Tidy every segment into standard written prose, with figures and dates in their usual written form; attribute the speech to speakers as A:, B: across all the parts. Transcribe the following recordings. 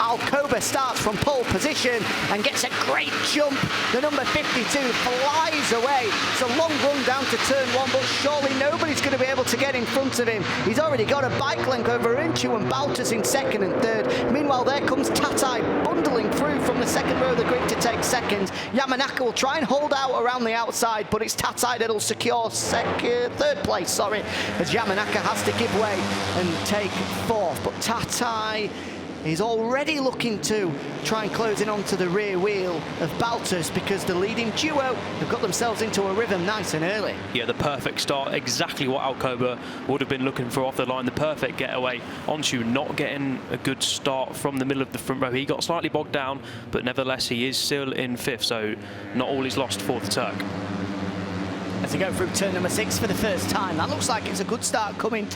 A: Alcoba starts from pole position and gets a great jump. The number 52 flies away. It's a long run down to turn 1, but surely nobody's going to be able to get in front of him. He's already got a bike length over Ernchu and Baltus in second and third. Meanwhile, there comes Tatai bundling through from the second row of the grid to take second. Yamanaka will try and hold out around the outside, but it's Tatai that'll secure third place, as Yamanaka has to give way and take fourth. But Tatai is already looking to try and close in onto the rear wheel of Baltus, because the leading duo have got themselves into a rhythm nice and early.
B: Yeah, the perfect start, exactly what Alcoba would have been looking for off the line, the perfect getaway. Onshu not getting a good start from the middle of the front row. He got slightly bogged down, but nevertheless he is still in fifth, so not all is lost for the Turk.
A: As they go through turn number 6 for the first time, that looks like it's a good start coming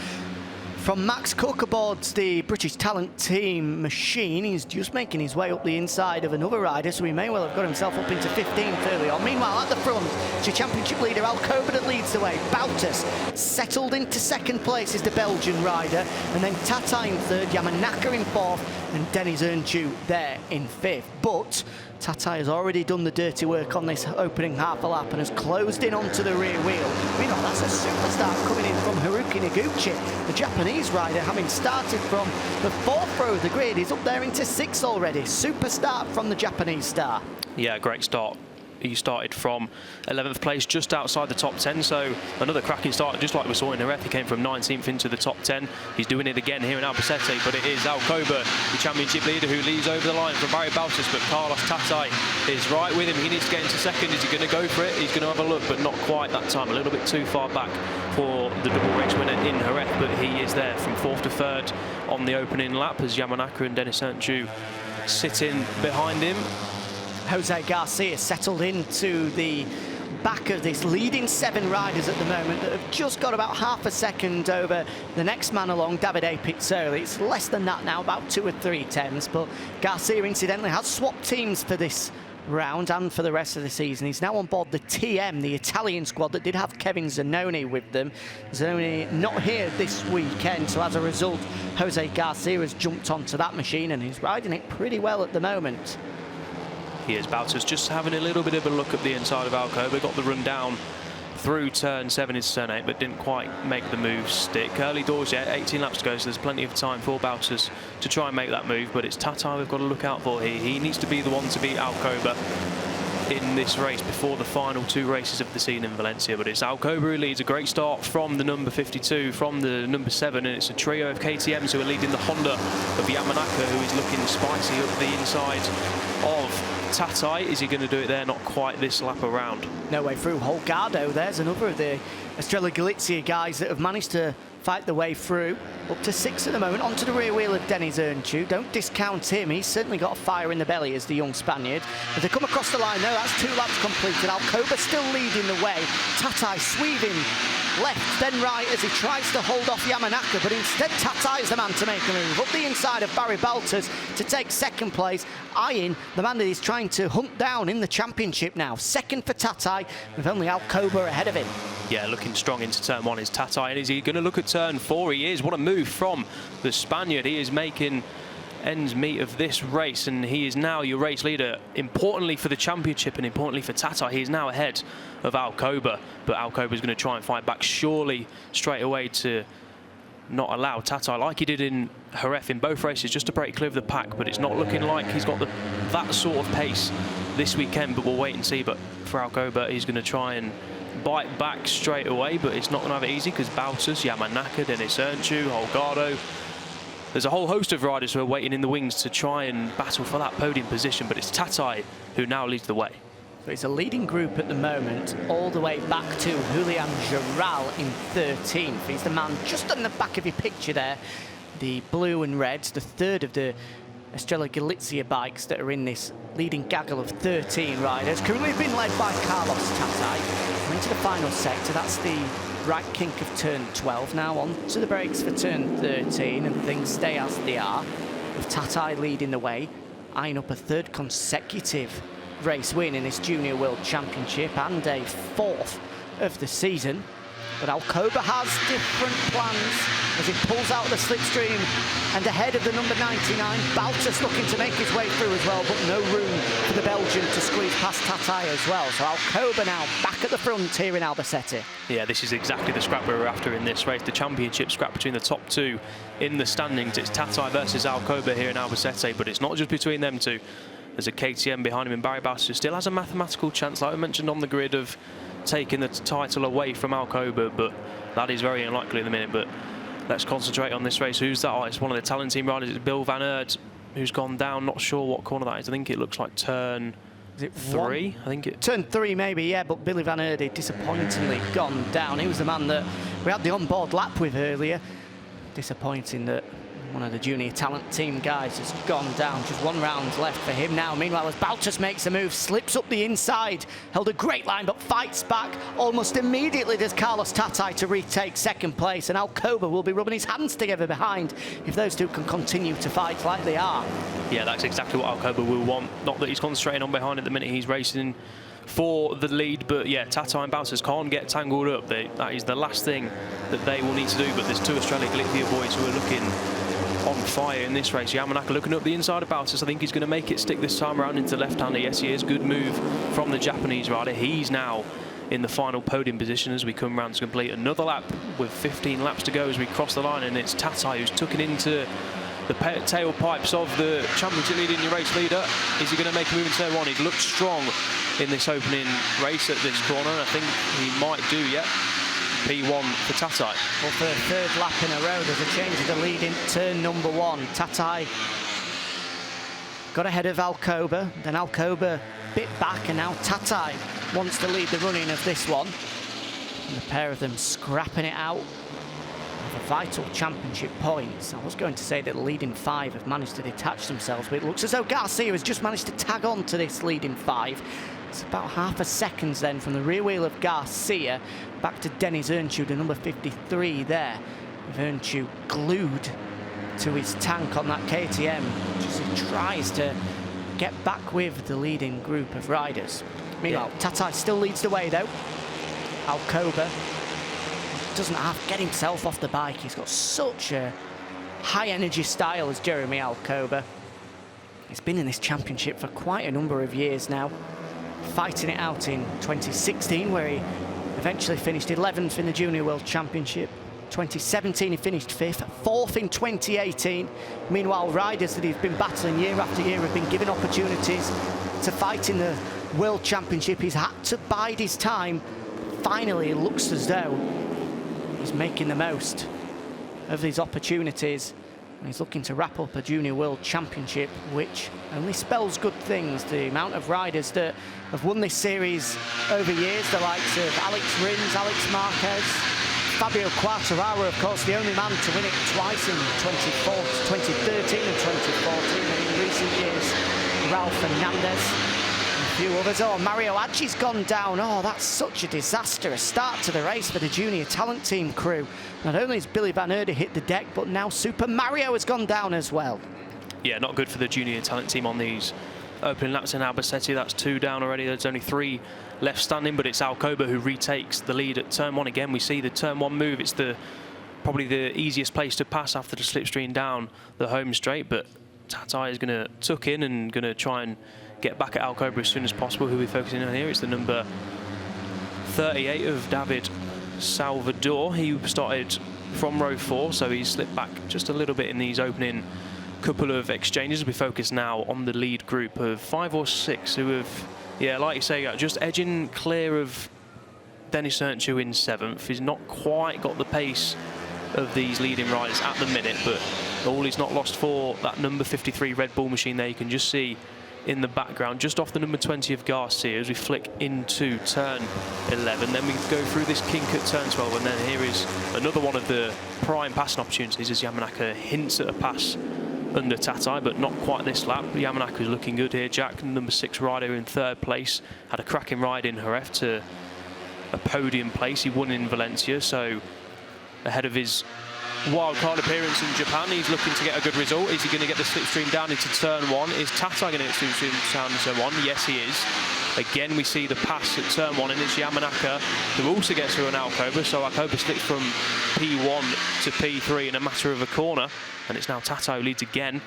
A: from Max Cook aboard the British Talent Team machine. He's just making his way up the inside of another rider, so he may well have got himself up into 15th early on. Meanwhile, at the front, it's your championship leader Alcoba that leads the way. Baltus settled into second place is the Belgian rider, and then Tatai in third, Yamanaka in fourth, and Denis Ernchu there in fifth. But Tatai has already done the dirty work on this opening half a lap and has closed in onto the rear wheel. Meanwhile, that's a superstar coming in from Haruki Noguchi, the Japanese rider, having started from the fourth row of the grid. He's up there into sixth already. Superstar from the Japanese star.
B: Yeah, great start. He started from 11th place, just outside the top 10, so another cracking start, just like we saw in the ref. He came from 19th into the top 10. He's doing it again here in Albacete, but it is Alcoba, the championship leader, who leads over the line from Barry Baltus, but Carlos Tatai is right with him. He needs to get into second. Is he going to go for it? He's going to have a look, but not quite that time. A little bit too far back for the double race winner in Jerez, but he is there from fourth to third on the opening lap, as Yamanaka and Denis Ernchu sitting behind him.
A: Jose Garcia settled into the back of this leading 7 riders at the moment that have just got about half a second over the next man along, Davide Pizzoli. It's less than that now, about 2 or 3 tenths, but Garcia incidentally has swapped teams for this round and for the rest of the season. He's now on board the TM, the Italian squad that did have Kevin Zanoni with them. Zanoni not here this weekend, so as a result, Jose Garcia has jumped onto that machine and he's riding it pretty well at the moment.
B: Here's Baltus just having a little bit of a look at the inside of Alcoba. Got the run down through turn 7 into turn 8, but didn't quite make the move stick. Early doors yet, 18 laps to go, so there's plenty of time for Baltus to try and make that move, but it's Tatai we've got to look out for here. He needs to be the one to beat Alcoba in this race before the final 2 races of the season in Valencia, but it's Alcoba who leads. A great start from the number 52, from the number 7, and it's a trio of KTMs who are leading the Honda of Yamanaka, who is looking spicy up the inside of Tatai. Is he going to do it there? Not quite this lap around.
A: No way through. Holgado, there's another of the Estrella Galicia guys that have managed to fight the way through. Up to 6 at the moment, onto the rear wheel of Denis Ernchu. Don't discount him. He's certainly got a fire in the belly as the young Spaniard. As they come across the line now, that's 2 laps completed. Alcoba still leading the way. Tatai sweeping left, then right as he tries to hold off Yamanaka, but instead Tatai is the man to make a move. Up the inside of Barry Baltus to take second place, eyeing the man that he's trying to hunt down in the championship now. Second for Tatai, with only Alcoba ahead of him.
B: Yeah, looking strong into turn 1 is Tatai, and is he going to look at turn 4? He is. What a move from the Spaniard. He is making ends meet of this race, and he is now your race leader. Importantly for the championship and importantly for Tatai, he is now ahead of Alcoba, but Alcoba is going to try and fight back surely straight away to not allow Tatai, like he did in Jerez in both races, just to break clear of the pack. But it's not looking like he's got that sort of pace this weekend, but we'll wait and see. But for Alcoba, he's going to try and bite back straight away, but it's not going to have it easy, because Baltus, Yamanaka, Denis Ernchu, Holgado, there's a whole host of riders who are waiting in the wings to try and battle for that podium position, but it's Tatai who now leads the way.
A: So it's a leading group at the moment, all the way back to Julian Giral in 13th. He's the man just on the back of your picture there, the blue and reds, the third of the Estrella Galicia bikes that are in this leading gaggle of 13 riders. Currently being led by Carlos Tatai. We're into the final sector, that's the right kink of turn 12. Now on to the brakes for turn 13, and things stay as they are, with Tatai leading the way, eyeing up a 3rd consecutive race win in this Junior World Championship and a 4th of the season. But Alcoba has different plans as he pulls out the slipstream and ahead of the number 99. Baltus looking to make his way through as well, but no room for the Belgian to squeeze past Tatai as well. So Alcoba now back at the front here in Albacete.
B: Yeah, this is exactly the scrap we were after in this race. The championship scrap between the top two in the standings. It's Tatai versus Alcoba here in Albacete, but it's not just between them two. There's a KTM behind him, and Barry Baltus who still has a mathematical chance, like I mentioned on the grid, of taking the title away from Alcoba, but that is very unlikely in the minute. But let's concentrate on this race. Who's that? Oh, it's one of the talent team riders. It's Bill Van Aert, who's gone down. Not sure what corner that is. I think it looks like turn 3. I think it
A: turn 3 maybe, yeah. But Billy Van Aert disappointingly gone down. He was the man that we had the onboard lap with earlier. Disappointing that one of the junior talent team guys has gone down. Just 1 round left for him now. Meanwhile, as Baltus makes a move, slips up the inside, held a great line, but fights back almost immediately. There's Carlos Tatai to retake second place, and Alcoba will be rubbing his hands together behind if those two can continue to fight like they are.
B: Yeah, that's exactly what Alcoba will want. Not that he's concentrating on behind at the minute. He's racing for the lead, but yeah, Tatai and Baltus can't get tangled up. That is the last thing that they will need to do. But there's 2 Australia Galicia boys who are looking on fire in this race. Yamanaka looking up the inside of Baltus. I think he's going to make it stick this time around into left-hander. Yes, he is. Good move from the Japanese rider. He's now in the final podium position as we come round to complete another lap with 15 laps to go as we cross the line, and it's Tatai who's tucking into the tailpipes of the championship leader in your race leader. Is he going to make a move in turn 1? He's looked strong in this opening race at this corner, and I think he might do yet. P1 for Tatai.
A: Well, for the 3rd lap in a row, there's a change of the lead in turn number 1. Tatai got ahead of Alcoba, then Alcoba bit back, and now Tatai wants to lead the running of this one. And the pair of them scrapping it out for vital championship points. I was going to say that the leading 5 have managed to detach themselves, but it looks as though Garcia has just managed to tag on to this leading 5. It's about half a second then from the rear wheel of Garcia back to Dennis Earnshaw, the number 53 there, with Earnshaw glued to his tank on that KTM, just as he tries to get back with the leading group of riders. Meanwhile, Tatai still leads the way though. Alcoba doesn't have to get himself off the bike. He's got such a high energy style as Jeremy Alcoba. He's been in this championship for quite a number of years now, fighting it out in 2016 where he eventually finished 11th in the Junior World Championship. 2017 he finished 5th, 4th in 2018. Meanwhile, riders that he's been battling year after year have been given opportunities to fight in the World Championship. He's had to bide his time. Finally, it looks as though he's making the most of these opportunities. And he's looking to wrap up a Junior World Championship, which only spells good things. The amount of riders that have won this series over years, the likes of Alex Rins, Alex Marquez, Fabio Quartararo, of course, the only man to win it twice in 2013 and 2014, and in recent years, Ralph Fernandez. A few others. Oh, Mario Aggi's gone down. Oh, that's such a disastrous start to the race for the junior talent team crew. Not only has Billy Van Aert hit the deck, but now Super Mario has gone down as well.
B: Yeah, not good for the junior talent team on these opening laps in Albacete. That's 2 down already. There's only 3 left standing, but it's Alcoba who retakes the lead at turn 1 again. We see the turn 1 move. It's probably the easiest place to pass after the slipstream down the home straight, but Tatai is going to tuck in and going to try and get back at Alcoba as soon as possible. Who we're focusing on here, it's the number 38 of David Salvador. He started from row 4, so he's slipped back just a little bit in these opening couple of exchanges. We focus now on the lead group of 5 or 6 who have, yeah, like you say, just edging clear of Dennis Earnshaw in 7th. He's not quite got the pace of these leading riders at the minute, but all is not lost for that number 53 Red Bull machine there. You can just see in the background, just off the number 20 of Garcia as we flick into turn 11. Then we go through this kink at turn 12, and then here is another one of the prime passing opportunities as Yamanaka hints at a pass under Tatai, but not quite this lap. Yamanaka is looking good here. Jack, number 6 rider in 3rd place, had a cracking ride in Jerez to a podium place. He won in Valencia, so ahead of his wildcard appearance in Japan. He's looking to get a good result. Is he going to get the slipstream down into turn 1? Is Tatai going to get the slipstream down into turn 1? Yes, he is. Again, we see the pass at turn 1, and it's Yamanaka who also gets through an Alcoba. So Alcoba slips from P1 to P3 in a matter of a corner, and it's now Tatai who leads again.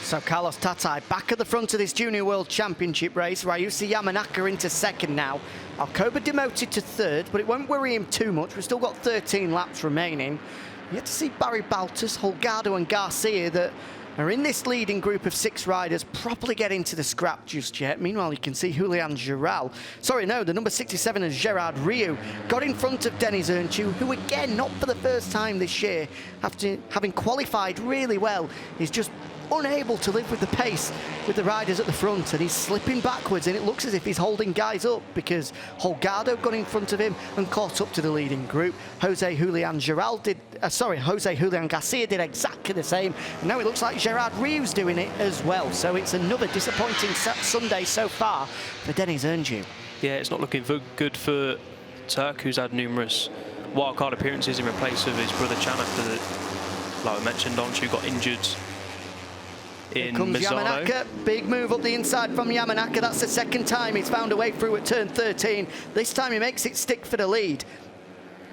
A: So Carlos Tatai back at the front of this Junior World Championship race. Ryusuke Yamanaka into second now. Alcoba demoted to third, but it won't worry him too much. We've still got 13 laps remaining. You have to see Barry Baltus, Holgado and Garcia that are in this leading group of 6 riders properly get into the scrap just yet. Meanwhile, you can see Julian Giral. Sorry, no, the number 67 is Gerard Riou. Got in front of Denis Ernchu, who again, not for the first time this year, after having qualified really well, is just unable to live with the pace with the riders at the front, and he's slipping backwards, and it looks as if he's holding guys up because Holgado got in front of him and caught up to the leading group. Jose Julian Garcia did exactly the same, and now it looks like Gerard Rieu's doing it as well. So it's another disappointing Sunday so far for Denis Ernchu. Yeah,
B: it's not looking good for Turk, who's had numerous wildcard appearances in replace of his brother Chan after, like I mentioned, Ernchu got injured. Here comes Misano. Yamanaka, big move up the inside from Yamanaka. That's the second time he's found a way through at turn 13. This time he makes it stick for the lead.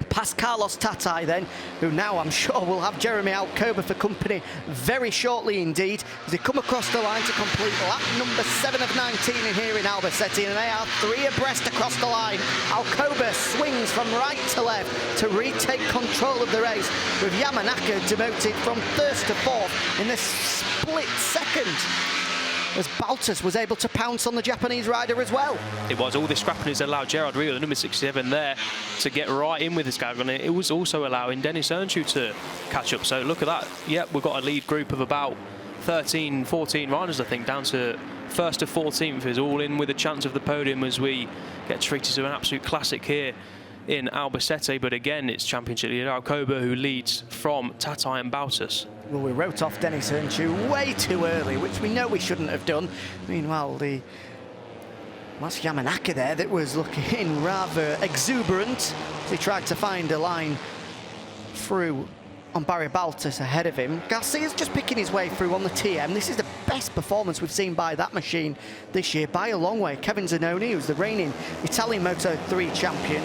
B: Past Carlos Tatai then, who now I'm sure will have Jeremy Alcoba for company very shortly indeed, as they come across the line to complete lap number 7 of 19 in here in Albacete, and they are 3 abreast across the line. Alcoba swings from right to left to retake control of the race, with Yamanaka demoted from first to fourth in this split second, as Baltus was able to pounce on the Japanese rider as well. It was. All this scrapping has allowed Gerard Riou, the number 67 there, to get right in with this guy. And it was also allowing Denis Ernchu to catch up. So look at that. Yep, we've got a lead group of about 13, 14 riders, I think, down to first to 14th is all in with a chance of the podium as we get treated to an absolute classic here in Albacete. But again, it's championship leader Alcoba who leads from Tatai and Baltus. Well, we wrote off Denis Ernchu way too early, which we know we shouldn't have done. Meanwhile, that's Yamanaka there that was looking rather exuberant. He tried to find a line through on Barry Baltus ahead of him. Garcia's just picking his way through on the TM. This is the best performance we've seen by that machine this year by a long way. Kevin Zanoni, who's the reigning Italian Moto3 champion,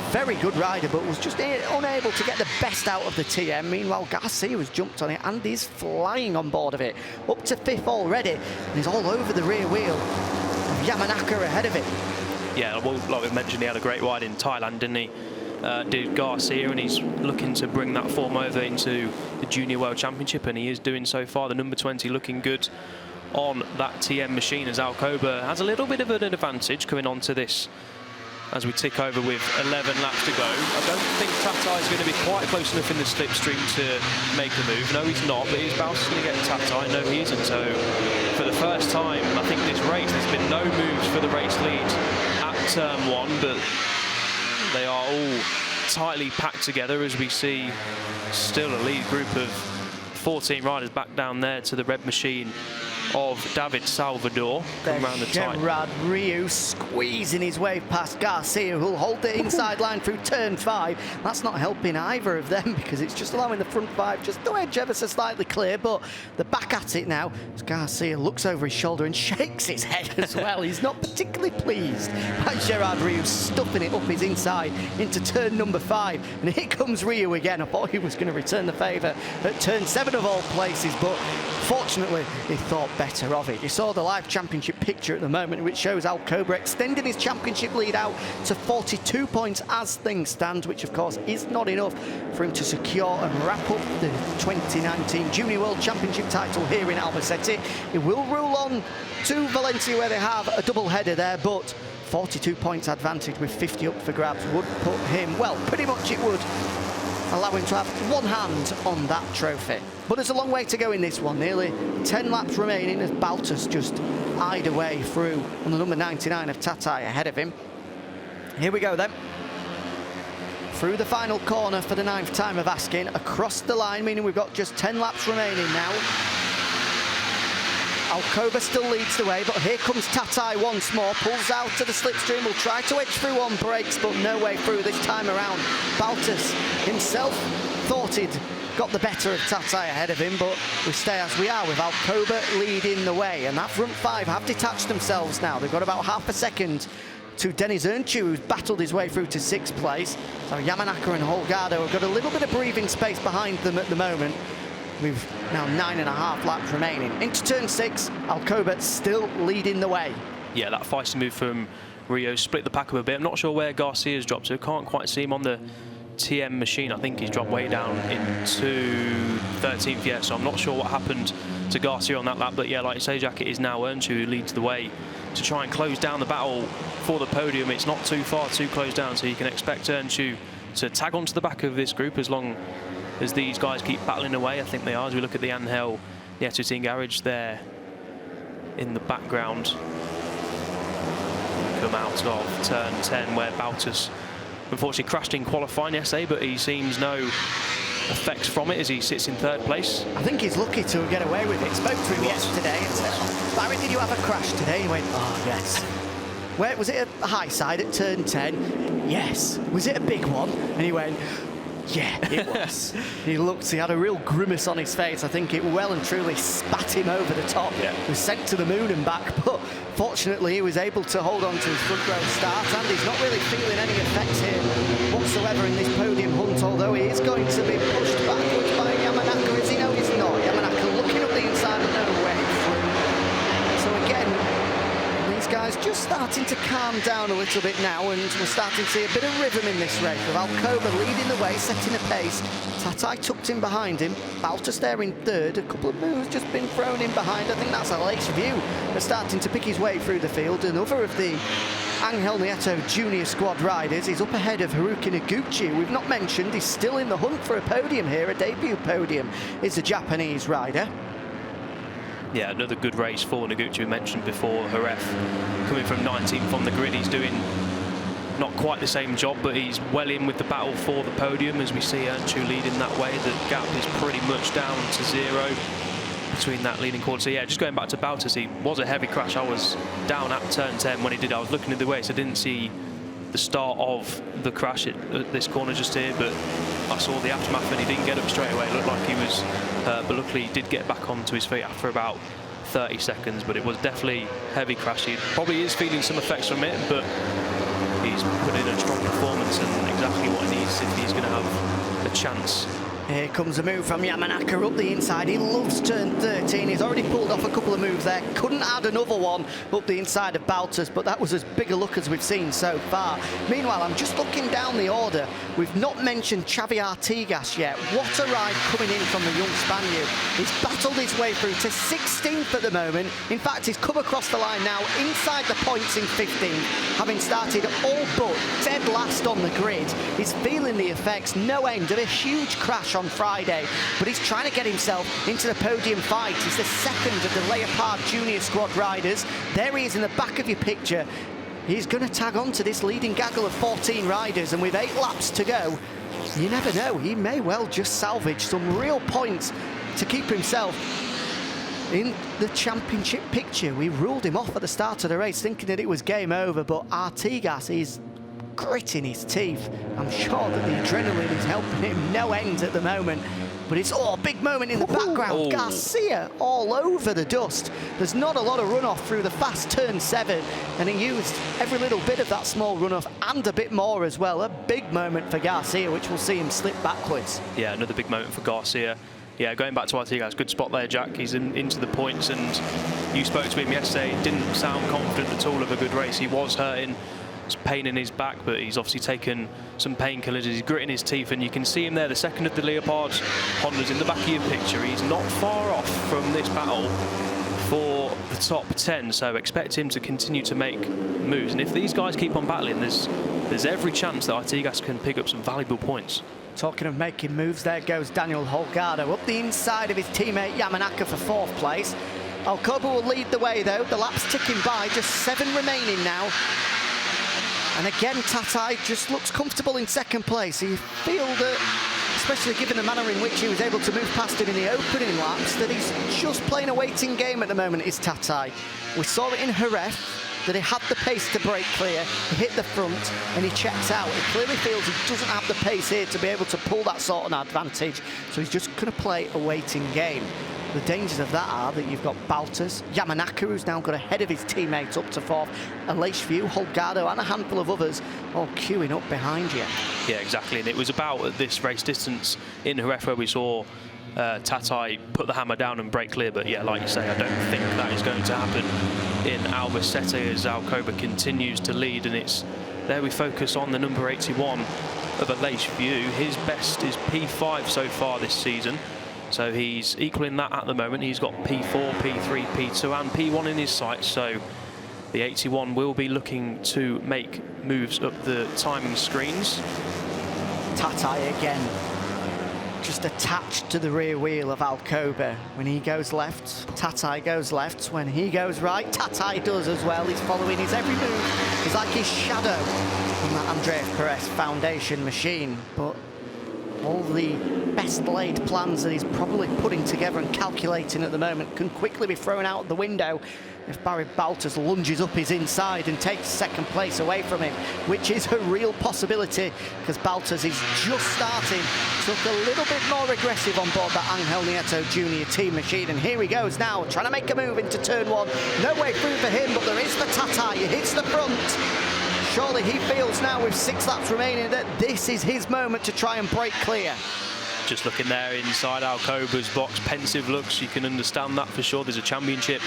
B: very good rider, but was just unable to get the best out of the TM. Meanwhile, Garcia has jumped on it and is flying on board of it. Up to 5th already, and he's all over the rear wheel of Yamanaka ahead of it. Yeah, well, like we mentioned, he had a great ride in Thailand, didn't he? Did Garcia, and he's looking to bring that form over into the Junior World Championship, and he is doing so far. The number 20 looking good on that TM machine, as Alcoba has a little bit of an advantage coming onto this as we tick over with 11 laps to go. I don't think Tatai is going to be quite close enough in the slipstream to make a move. No, he's not, but is Baltus going to get Tatai? No, he isn't. So for the first time, I think this race, there's been no moves for the race lead at turn 1, but they are all tightly packed together as we see still a lead group of 14 riders back down there to the red machine of David Salvador. Around the Gerard Riou squeezing his way past Garcia, who'll hold the inside line through turn 5. That's not helping either of them because it's just allowing the front 5 just to edge ever so slightly clear, but they're back at it now as Garcia looks over his shoulder and shakes his head as well. He's not particularly pleased by Gerard Riou stuffing it up his inside into turn number 5. And here comes Riou again. I thought he was going to return the favour at turn 7 of all places, but fortunately he thought better of it. You saw the live championship picture at the moment, which shows Alcoba extending his championship lead out to 42 points as things stand, which of course is not enough for him to secure and wrap up the 2019 Junior World Championship title here in Albacete. It will roll on to Valencia where they have a double header there, but 42 points advantage with 50 up for grabs would put him, well, pretty much it would allow him to have one hand on that trophy. But there's a long way to go in this one. Nearly 10 laps remaining as Baltus just eyed away through on the number 99 of Tatai ahead of him. Here we go then. Through the final corner for the 9th time of asking, across the line, meaning we've got just 10 laps remaining now.
A: Alcoba still leads the way, but here comes Tatai once more, pulls out to the slipstream, will try to edge through on brakes, but no way through this time around. Baltus himself thought he'd got the better of Tatai ahead of him, but we stay as we are with Alcoba leading the way, and that front five have detached themselves now. They've got about half a second to Denis Ernchu, who's battled his way through to 6th place. So Yamanaka and Holgado have got a little bit of breathing space behind them at the moment. We've now 9.5 laps remaining. Into turn 6, Alcoba still leading the way.
B: Yeah, that feisty move from Rio split the pack up a bit. I'm not sure where Garcia's dropped to. Can't quite see him on the TM machine. I think he's dropped way down into 13th, yeah, so I'm not sure what happened to Garcia on that lap, but yeah, like you say, Jack, it is now Ernchu who leads the way to try and close down the battle for the podium. It's not too far to close down, so you can expect Ernchu to tag onto the back of this group as long as these guys keep battling away. I think they are, as we look at the Angel Nieto team garage there in the background. Come out of turn 10 where Baltus unfortunately crashed in qualifying yesterday, but he seems no effects from it as he sits in 3rd place.
A: I think he's lucky to get away with it. Spoke to him yesterday and said, "Oh, Barry, did you have a crash today?" He went, "Oh, yes." Where was it? A high side at turn 10? Yes. Was it a big one? And he went, "Yeah, it was." He had a real grimace on his face. I think it well and truly spat him over the top.
B: Yeah.
A: He was sent to the moon and back, but fortunately he was able to hold on to his front row start, and he's not really feeling any effects here whatsoever in this podium hunt, although he is going to be pushed backwards by Yamanaka. Is he? No, he's not. Yamanaka looking up the inside and no way through. So again, these guys just starting to calm down a little bit now, and we're starting to see a bit of rhythm in this race, with Alcoba leading the way, setting the pace. Tatai tucked in behind him. Baltus there in 3rd. A couple of moves just been thrown in behind. I think that's a lace view. They're starting to pick his way through the field. Another of the Angel Nieto junior squad riders is up ahead of Haruki Noguchi. We've not mentioned he's still in the hunt for a podium here, a debut podium, is the Japanese rider.
B: Yeah, another good race for Noguchi, we mentioned before. Haref coming from 19th on the grid. He's doing not quite the same job, but he's well in with the battle for the podium. As we see Ernchu leading that way, the gap is pretty much down to 0 between that leading quarter. So yeah, just going back to Baltus, he was a heavy crash. I was down at turn 10 when he did. I was looking at the way, so I didn't see the start of the crash at this corner just here, but I saw the aftermath and he didn't get up straight away. It looked like he was hurt, but luckily he did get back onto his feet after about 30 seconds, but it was definitely heavy crash. He probably is feeling some effects from it, but he's put in a strong performance and exactly what he needs if he's going to have a chance.
A: Here comes a move from Yamanaka up the inside. He loves turn 13. He's already pulled off a couple of moves there. Couldn't add another one up the inside of Baltus, but that was as big a look as we've seen so far. Meanwhile, I'm just looking down the order. We've not mentioned Xavi Artigas yet. What a ride coming in from the young Spaniard. He's battled his way through to 16th at the moment. In fact, he's come across the line now inside the points in 15th, having started all but dead last on the grid. He's feeling the effects, no end of a huge crash on Friday, but he's trying to get himself into the podium fight. He's the second of the Leopard Junior squad riders. There he is in the back of your picture. He's going to tag on to this leading gaggle of 14 riders, and with 8 laps to go, you never know, he may well just salvage some real points to keep himself in the championship picture. We ruled him off at the start of the race thinking that it was game over, but Artigas is gritting his teeth. I'm sure that the adrenaline is helping him no end at the moment, but it's a big moment in the background. Garcia all over the dust. There's not a lot of runoff through the fast turn 7, and he used every little bit of that small runoff and a bit more as well. A big moment for Garcia, which will see him slip backwards.
B: Yeah, another big moment for Garcia. Yeah, going back to Artigas, good spot there, Jack. He's into the points, and you spoke to him yesterday. Didn't sound confident at all of a good race. He was hurting, pain in his back, but he's obviously taken some painkillers. He's gritting his teeth, and you can see him there, the second of the Leopards Hondas in the back of your picture. He's not far off from this battle for the top 10, so expect him to continue to make moves. And if these guys keep on battling, there's every chance that Artigas can pick up some valuable points.
A: Talking of making moves, there goes Daniel Holgado up the inside of his teammate Yamanaka for 4th place. Alcoba will lead the way though, the lap's ticking by, just 7 remaining now. And again, Tatai just looks comfortable in 2nd place. You feel that especially given the manner in which he was able to move past him in the opening laps, that he's just playing a waiting game at the moment, is Tatai. We saw it in Jerez, that he had the pace to break clear, he hit the front, and he checks out. He clearly feels he doesn't have the pace here to be able to pull that sort of advantage, so he's just going to play a waiting game. The dangers of that are that you've got Baltas, Yamanaka, who's now got ahead of his teammates up to fourth, Aleix View, Holgado, and a handful of others all queuing up behind you.
B: Yeah, exactly, and it was about at this race distance in Jerez where we saw Tatai put the hammer down and break clear, but yeah, like you say, I don't think that is going to happen in Albacete as Alcoba continues to lead, and it's there we focus on the number 81 of Aleix View. His best is P5 so far this season, so he's equaling that at the moment. He's got P4, P3, P2 and P1 in his sights, so the 81 will be looking to make moves up the timing screens.
A: Tatai again, just attached to the rear wheel of Alcoba. When he goes left, Tatai goes left. When he goes right, Tatai does as well. He's following his every move. He's like his shadow on that Andreas Perez foundation machine. But all the best laid plans that he's probably putting together and calculating at the moment can quickly be thrown out the window if Barry Baltas lunges up his inside and takes second place away from him, which is a real possibility because Baltas is just starting to look a little bit more aggressive on board that Angel Nieto Jr. team machine. And here he goes now, trying to make a move into turn one. No way through for him, but there is for Tatai. He hits the front. Surely he feels now with 6 laps remaining that this is his moment to try and break clear.
B: Just looking there inside Alcoba's box, pensive looks, you can understand that for sure. There's a championship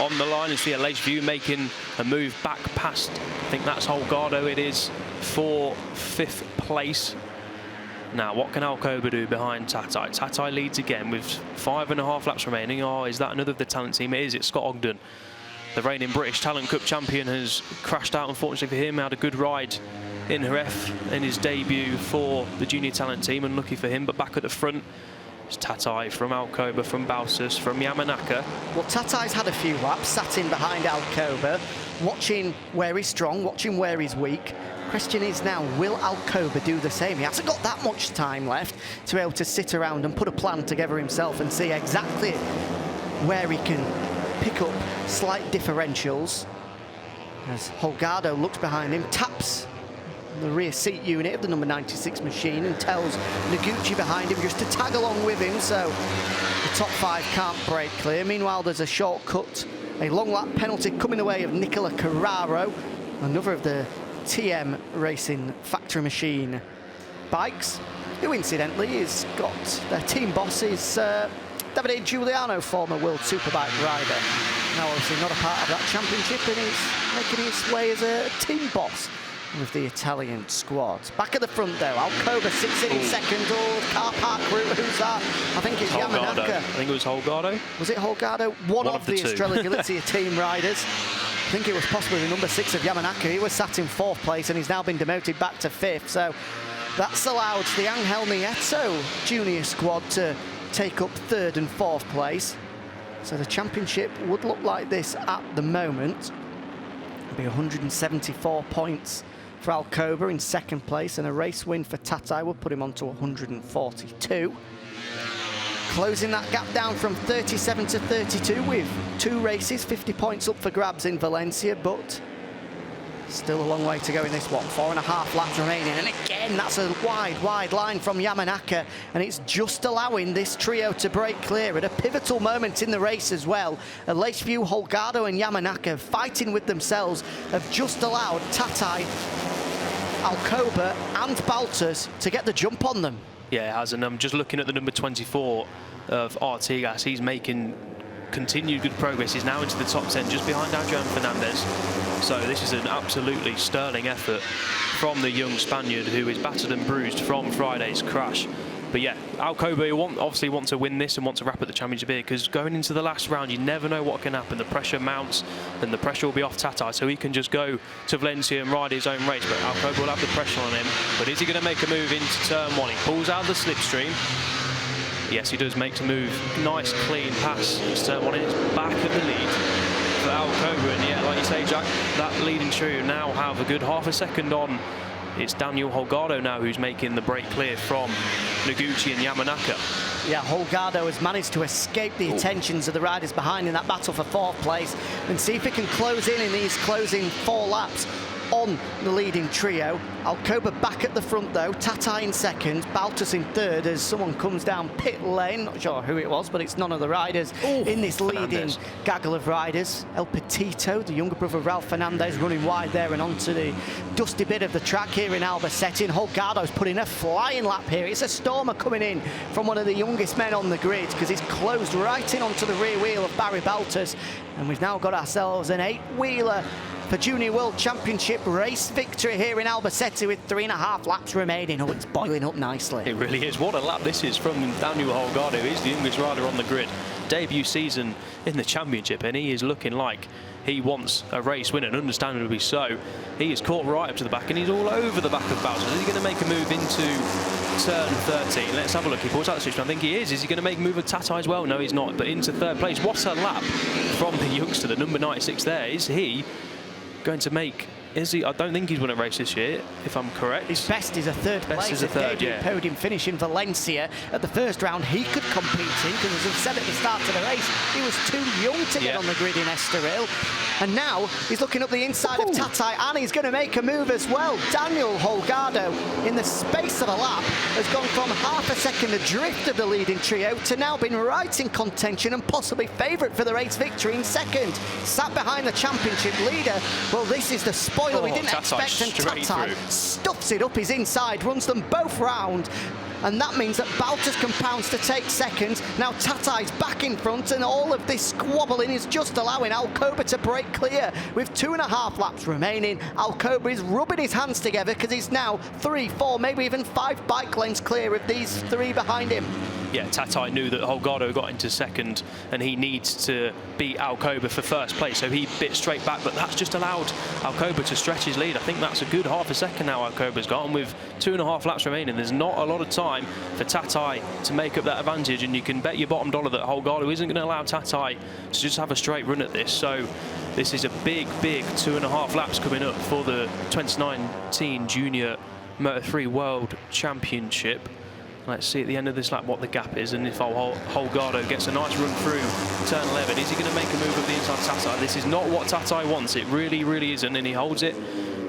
B: on the line. You see Aleix View making a move back past, I think that's Holgado it is, for 5th place. Now, what can Alcoba do behind Tatai? Tatai leads again with 5.5 laps remaining. Oh, is that another of the talent team? It is, it's Scott Ogden. The reigning British Talent Cup champion has crashed out, unfortunately for him. Had a good ride in Jerez in his debut for the junior talent team, unlucky for him, but back at the front is Tatai from Alcoba, from Balsas, from Yamanaka.
A: Well, Tatai's had a few laps, sat in behind Alcoba, watching where he's strong, watching where he's weak. Question is now, will Alcoba do the same? He hasn't got that much time left to be able to sit around and put a plan together himself and see exactly where he can pick up slight differentials. As Holgado looks behind him, taps the rear seat unit of the number 96 machine and tells Noguchi behind him just to tag along with him, so the top 5 can't break clear. Meanwhile, there's a shortcut, a long lap penalty coming the way of Nicola Carraro, another of the TM Racing factory machine bikes, who incidentally has got their team boss is Davide Giuliano, former World Superbike rider. Now obviously not a part of that championship, and he's making his way as a team boss with the Italian squad. Back at the front though, Alcoba sits in second. Oh, car park route, who's that? I think it's
B: Holgado.
A: Yamanaka.
B: I think it was Holgado.
A: Was it Holgado? One of the Estrella Galizia team riders. I think it was possibly the number 6 of Yamanaka. He was sat in 4th place and he's now been demoted back to 5th. So that's allowed the Angel Nieto junior squad to take up 3rd and 4th place. So the championship would look like this at the moment. It'll be 174 points for Alcoba in 2nd place, and a race win for Tatai would put him on to 142. Closing that gap down from 37 to 32 with 2 races, 50 points up for grabs in Valencia, but still a long way to go in this one. 4.5 laps remaining, and again that's a wide line from Yamanaka, and it's just allowing this trio to break clear at a pivotal moment in the race as well. Aleix View, Holgado and Yamanaka fighting with themselves have just allowed Tatai, Alcoba and Baltas to get the jump on them.
B: Yeah, it has, and I'm just looking at the number 24 of Artigas. He's making continued good progress. He's now into the top 10, just behind Adrian Fernandez. So this is an absolutely sterling effort from the young Spaniard, who is battered and bruised from Friday's crash. But yeah, Alcoba obviously want to win this and want to wrap up the championship here, because going into the last round, you never know what can happen. The pressure mounts, and the pressure will be off Tatai, so he can just go to Valencia and ride his own race. But Alcoba will have the pressure on him. But is he going to make a move into turn 1? He pulls out the slipstream. Yes, he does make a move. Nice, clean pass into turn 1, and it's back at the lead for Alcoba. And yeah, like you say, Jack, that leading trio now have a good half a second on. It's Daniel Holgado now who's making the break clear from Noguchi and Yamanaka.
A: Yeah, Holgado has managed to escape the attentions of the riders behind in that battle for 4th place, and see if he can close in these closing 4 laps on the leading trio. Alcoba back at the front though, Tatai in 2nd, Baltus in 3rd as someone comes down pit lane. Not sure who it was, but it's none of the riders in this leading gaggle of riders. El Petito, the younger brother of Ralph Fernandez, running wide there and onto the dusty bit of the track here in Albacete. And Holgado's putting a flying lap here. It's a stormer coming in from one of the youngest men on the grid, because he's closed right in onto the rear wheel of Barry Baltus. And we've now got ourselves an 8-wheeler for Junior World Championship race victory here in Albacete with 3.5 laps remaining. Oh, it's boiling up nicely.
B: It really is. What a lap this is from Daniel Holgado. He's the youngest rider on the grid. Debut season in the championship, and he is looking like he wants a race win, and understandably so. He is caught right up to the back, and he's all over the back of Bowser. Is he going to make a move into turn 13? Let's have a look. He pulls out the switch. I think he is. Is he going to make a move with Tatai as well? No, he's not. But into 3rd place. What a lap from the youngster, the number 96 there. Is he going to make? Is he? I don't think he's won a race this year, if I'm correct.
A: His best is a 3rd place.
B: Best is a 3rd, yeah.
A: Podium finish in Valencia at the 1st round. He could compete in, because as we said at the start of the race, he was too young to get on the grid in Estoril. And now he's looking up the inside of Tatai, and he's going to make a move as well. Daniel Holgado, in the space of a lap, has gone from half a second adrift of the leading trio to now being right in contention and possibly favourite for the race victory in 2nd. Sat behind the championship leader. Well, this is the spoiler we didn't expect, and Tatai stuffs it up his inside, runs them both round. And that means that Baltus can pounce to take 2nd. Now Tatai's back in front, and all of this squabbling is just allowing Alcoba to break clear with 2.5 laps remaining. Alcoba is rubbing his hands together, because he's now 3, 4, maybe even 5 bike lengths clear of these 3 behind him.
B: Yeah, Tatai knew that Holgado got into 2nd, and he needs to beat Alcoba for 1st place, so he bit straight back, but that's just allowed Alcoba to stretch his lead. I think that's a good half a second now Alcoba's got, and with 2.5 laps remaining, there's not a lot of time for Tatai to make up that advantage, and you can bet your bottom dollar that Holgado isn't going to allow Tatai to just have a straight run at this. So this is a big 2.5 laps coming up for the 2019 Junior Moto3 World Championship. Let's see at the end of this lap what the gap is, and if Holgado gets a nice run through turn 11, is he going to make a move up the inside Tatai? This is not what Tatai wants. It really isn't, and he holds it.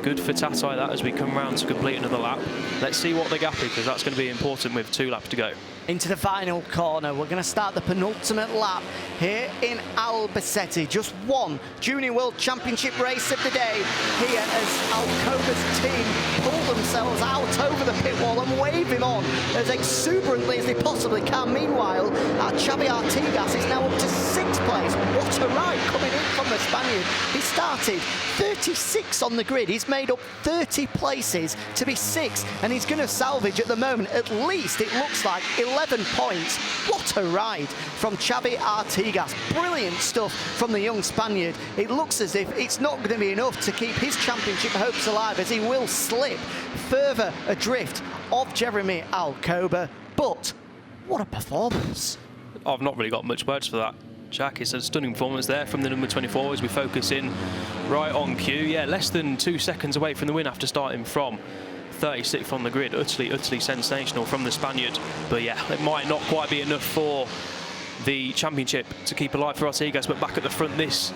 B: Good for Tatai that as we come round to complete another lap. Let's see what the gap is, because that's going to be important with 2 laps to go.
A: Into the final corner, we're going to start the penultimate lap here in Albacete. Just one Junior World Championship race of the day here as Alcoba's team pull themselves out over the pit wall and wave him on as exuberantly as they possibly can. Meanwhile, Xavi Artigas is now up to 6th place. What a ride coming in from the Spaniard. He started 36 on the grid. He's made up 30 places to be 6th, and he's going to salvage at the moment, at least it looks like, 11 points. What a ride from Xavi Artigas. Brilliant stuff from the young Spaniard. It looks as if it's not going to be enough to keep his championship hopes alive, as he will slip further adrift of Jeremy Alcoba. But what a performance.
B: I've not really got much words for that, Jack. It's a stunning performance there from the number 24 as we focus in right on cue. Yeah, less than 2 seconds away from the win after starting from 36th on the grid. Utterly sensational from the Spaniard. But yeah, it might not quite be enough for the championship to keep alive for Artigas, but back at the front, this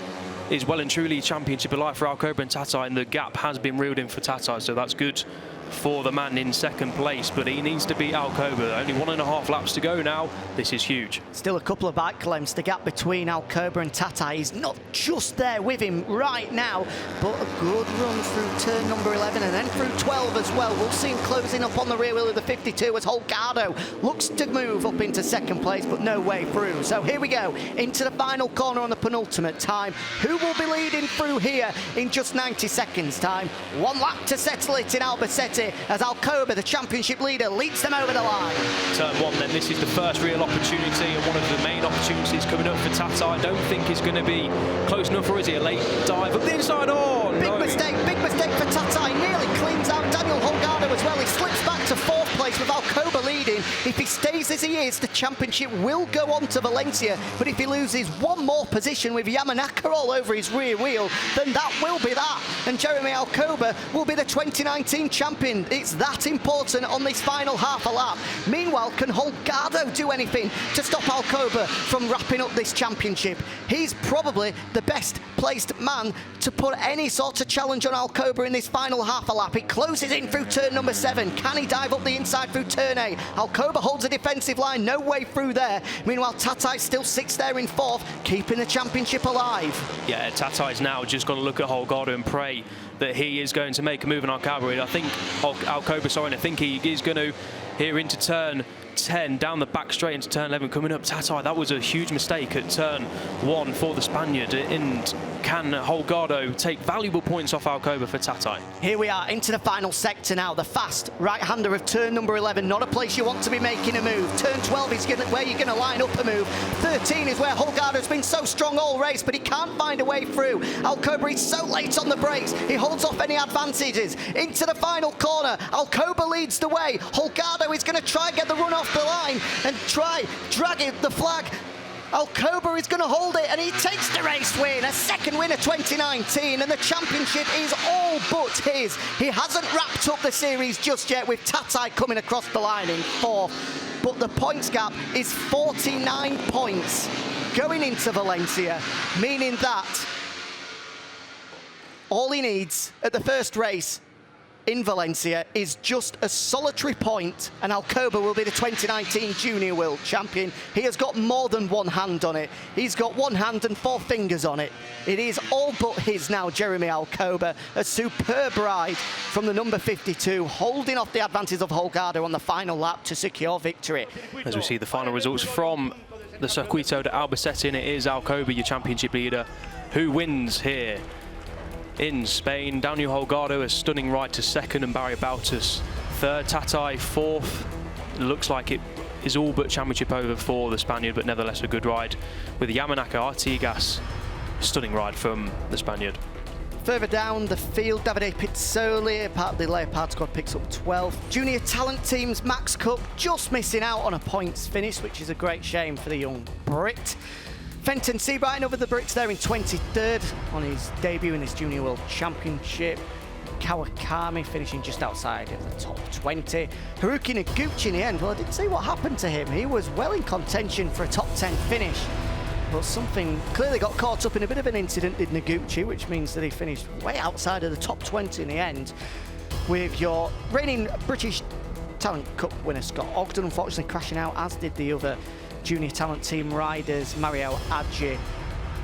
B: is well and truly championship alive for Alcoba and Tatai, and the gap has been reeled in for Tatai, so that's good for the man in 2nd place, but he needs to beat Alcoba. Only 1.5 laps to go now. This is huge.
A: Still a couple of bike lengths. The gap between Alcoba and Tatai is not just there with him right now, but a good run through turn number 11 and then through 12 as well. We'll see him closing up on the rear wheel of the 52 as Holgado looks to move up into 2nd place, but no way through. So here we go into the final corner on the penultimate time. Who will be leading through here in just 90 seconds time? 1 lap to settle it in Albacete as Alcoba, the championship leader, leads them over the line.
B: Turn 1 then, this is the first real opportunity and one of the main opportunities coming up for Tatai. I don't think he's going to be close enough, or is he? A late dive up the inside. Oh,
A: big mistake for Tatai. Nearly cleans out Daniel Holgado as well. He slips back to 4th place with Alcoba leading. If he stays as he is, the championship will go on to Valencia. But if he loses one more position with Yamanaka all over his rear wheel, then that will be that. And Jeremy Alcoba will be the 2019 champion. It's that important on this final half a lap. Meanwhile, can Holgado do anything to stop Alcoba from wrapping up this championship? He's probably the best placed man to put any sort of challenge on Alcoba in this final half a lap. It closes in through turn number 7. Can he dive up the inside through turn 8? Alcoba holds a defensive line, no way through there. Meanwhile, Tatai still sits there in 4th, keeping the championship alive.
B: Yeah, Tatai's now just going to look at Holgado and pray that he is going to make a move on Alcoba. I think Alcoba, I think he is going to here into turn 10, down the back straight into turn 11, coming up Tatai. That was a huge mistake at turn 1 for the Spaniard. And can Holgado take valuable points off Alcoba for Tatai?
A: Here we are into the final sector now. The fast right-hander of turn number 11. Not a place you want to be making a move. Turn 12 is where you're going to line up a move. 13 is where Holgado's been so strong all race, but he can't find a way through. Alcoba is so late on the brakes. He holds off any advantages. Into the final corner. Alcoba leads the way. Holgado is going to try and get the run off the line and try dragging the flag. Alcoba is going to hold it, and he takes the race win, a second win of 2019, and the championship is all but his. He hasn't wrapped up the series just yet, with Tatai coming across the line in 4th, but the points gap is 49 points going into Valencia, meaning that all he needs at the first race in Valencia is just a solitary point, and Alcoba will be the 2019 Junior World Champion. He has got more than one hand on it. He's got one hand and 4 fingers on it. It is all but his now, Jeremy Alcoba. A superb ride from the number 52, holding off the advantage of Holgado on the final lap to secure victory.
B: As we see the final results from the Circuito de Albacete, and it is Alcoba, your championship leader, who wins here in Spain. Daniel Holgado, a stunning ride to 2nd, and Barry Baltus 3rd. Tatai 4th. It looks like it is all but championship over for the Spaniard, but nevertheless a good ride with Yamanaka, Artigas. Stunning ride from the Spaniard.
A: Further down the field, Davide Pizzoli, part of the Leopard squad, picks up 12th. Junior talent teams, Max Cup, just missing out on a points finish, which is a great shame for the young Brit. Fenton Seabright over the Brits there in 23rd on his debut in this Junior World Championship. Kawakami finishing just outside of the top 20. Haruki Noguchi in the end, well, I didn't see what happened to him. He was well in contention for a top 10 finish, but something clearly got caught up in a bit of an incident, did Noguchi, which means that he finished way outside of the top 20 in the end, with your reigning British Talent Cup winner Scott Ogden unfortunately crashing out, as did the other Junior Talent Team riders, Mario Adji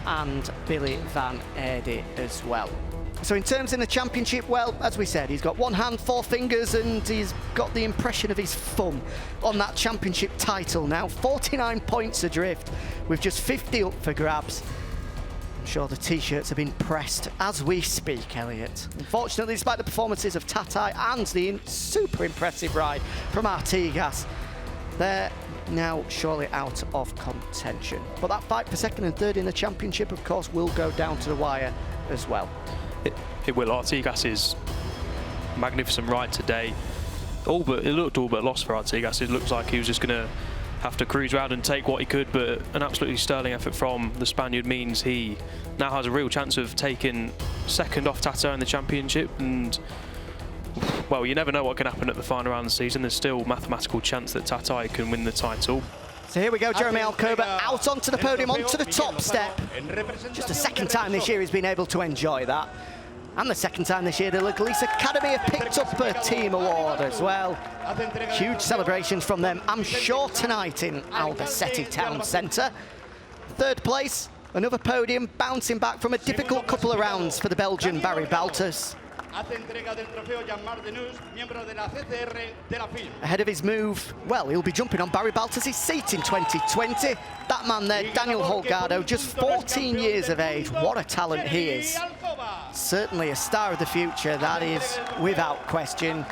A: and Billy Van Erde as well. So in terms in the championship, well, as we said, he's got one hand, 4 fingers, and he's got the impression of his thumb on that championship title now. 49 points adrift, with just 50 up for grabs. I'm sure the t-shirts have been pressed as we speak, Elliot. Unfortunately, despite the performances of Tatai and the super impressive ride from Artigas, they're now surely out of contention. But that fight for 2nd and 3rd in the championship, of course, will go down to the wire as well.
B: It will. Artigas' magnificent ride today. It looked all but lost for Artigas. It looks like he was just going to have to cruise around and take what he could, but an absolutely sterling effort from the Spaniard means he now has a real chance of taking 2nd off Tata in the championship. And well, you never know what can happen at the final round of the season. There's still a mathematical chance that Tatai can win the title.
A: So here we go, Jeremy Alcoba out onto the podium, onto the top step. Just the 2nd time this year he's been able to enjoy that. And the 2nd time this year the Legalice Academy have picked up a team award as well. Huge celebrations from them, I'm sure, tonight in Albacete Town Centre. 3rd place, another podium, bouncing back from a difficult couple of rounds for the Belgian Barry Baltus. Ahead of his move, well, he'll be jumping on Barry Baltus' seat in 2020. That man there, Daniel Holgado, just 14 years of age. What a talent he is. Certainly a star of the future, that is without question.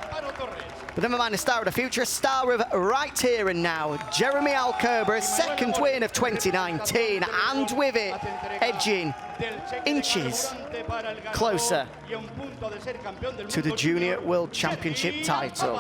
A: But never mind a star of the future, a star of right here and now. Jeremy Alcoba, a 2nd win of 2019, and with it, edging inches closer to the Junior World Championship title.